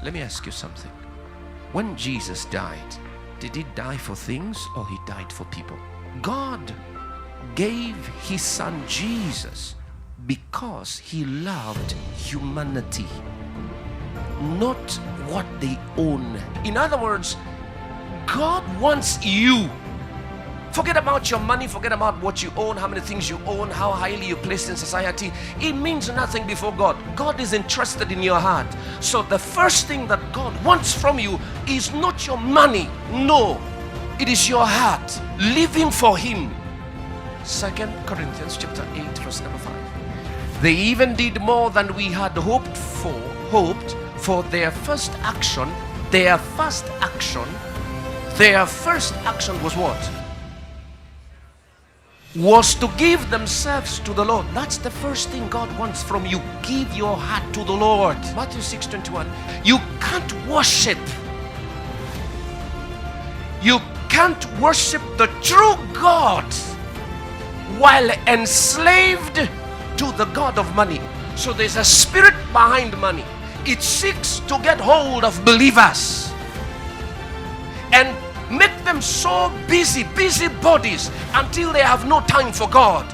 Let me ask you something. When Jesus died, did he die for things or he died for people? God gave his son Jesus because he loved humanity, not what they own. In other words, God wants you. Forget about your money, forget about what you own, how many things you own, how highly you're placed in society. It means nothing before God. God is interested in your heart. So the first thing that God wants from you is not your money. No, it is your heart. Living for him. 2 Corinthians chapter 8 verse number 5. They even did more than we had hoped for their first action. Their first action was what? Was to give themselves to the Lord. That's the first thing God wants from you. Give your heart to the Lord. Matthew 6:21. You can't worship the true God while enslaved to the God of money. So there's a spirit behind money. It seeks to get hold of believers and make them so busy bodies until they have no time for God.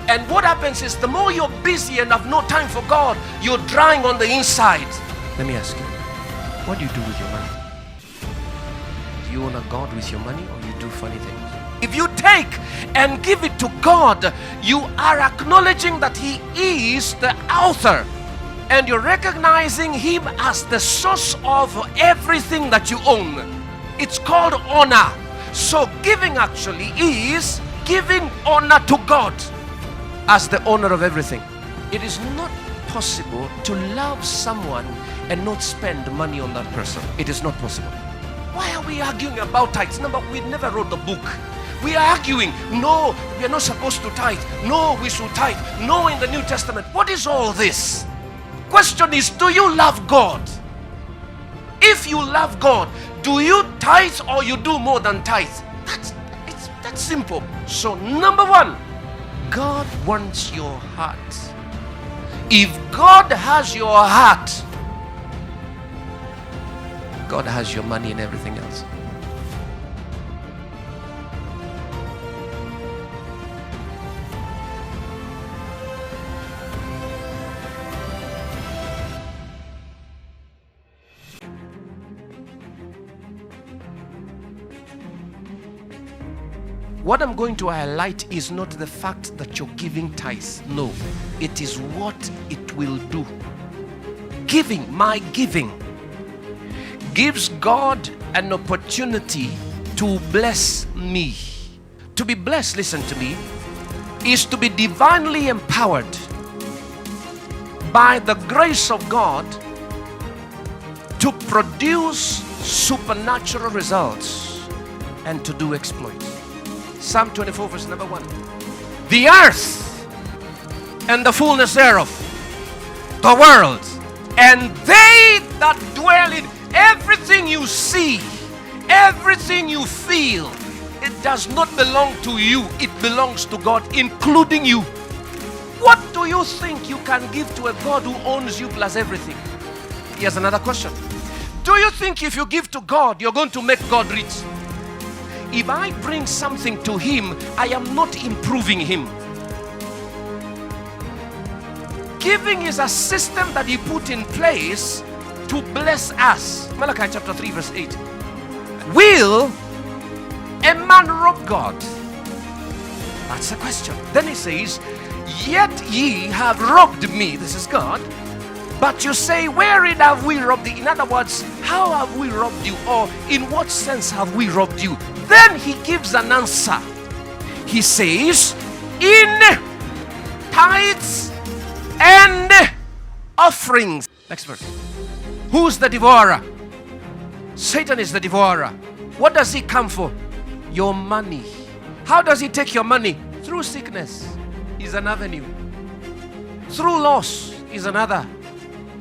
And what happens is, the more you're busy and have no time for God, you're drying on the inside. Let me ask you, what do you do with your money? Do you honor God with your money, or you do funny things? If you take and give it to God, you are acknowledging that he is the author, and you're recognizing him as the source of everything that you own. It's called honor. So giving actually is giving honor to God as the owner of everything. It is not possible to love someone and not spend money on that person. It is not possible. Why are we arguing about tithes? Number, we never wrote the book. We are arguing, no, we are not supposed to tithe. No, we should tithe. No, in the New Testament. What is all this? Question is, do you love God? If you love God, do you tithe or you do more than tithe? That's simple. So number one, God wants your heart. If God has your heart, God has your money and everything else. What I'm going to highlight is not the fact that you're giving tithes. No, it is what it will do. Giving, my giving, gives God an opportunity to bless me. To be blessed, listen to me, is to be divinely empowered by the grace of God to produce supernatural results and to do exploits. Psalm 24 verse number 1. The earth and the fullness thereof, the world, and they that dwell in. Everything you see, everything you feel, it does not belong to you. It belongs to God, including you. What do you think you can give to a God who owns you plus everything? Here's another question. Do you think if you give to God, you're going to make God rich? If I bring something to him, I am not improving him. Giving is a system that he put in place to bless us. Malachi chapter 3 verse 8. Will a man rob God? That's the question. Then he says, yet ye have robbed me. This is God. But you say, wherein have we robbed thee? In other words, how have we robbed you? Or in what sense have we robbed you? Then he gives an answer. He says, in tithes and offerings. Next verse. Who's the devourer? Satan is the devourer. What does he come for? Your money. How does he take your money? Through sickness is an avenue. Through loss is another.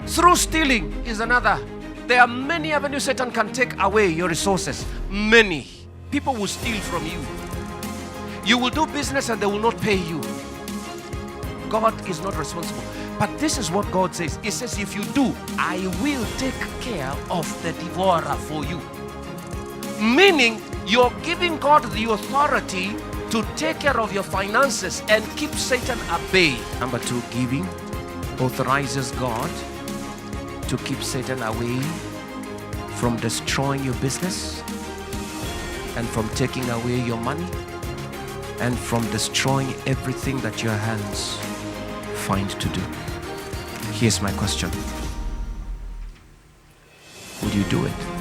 Through stealing is another. There are many avenues Satan can take away your resources. Many. People will steal from you. You will do business and they will not pay you. God is not responsible. But this is what God says. He says, if you do, I will take care of the devourer for you. Meaning, you're giving God the authority to take care of your finances and keep Satan at bay. Number 2, giving authorizes God to keep Satan away from destroying your business and from taking away your money and from destroying everything that your hands find to do. Here's my question. Would you do it?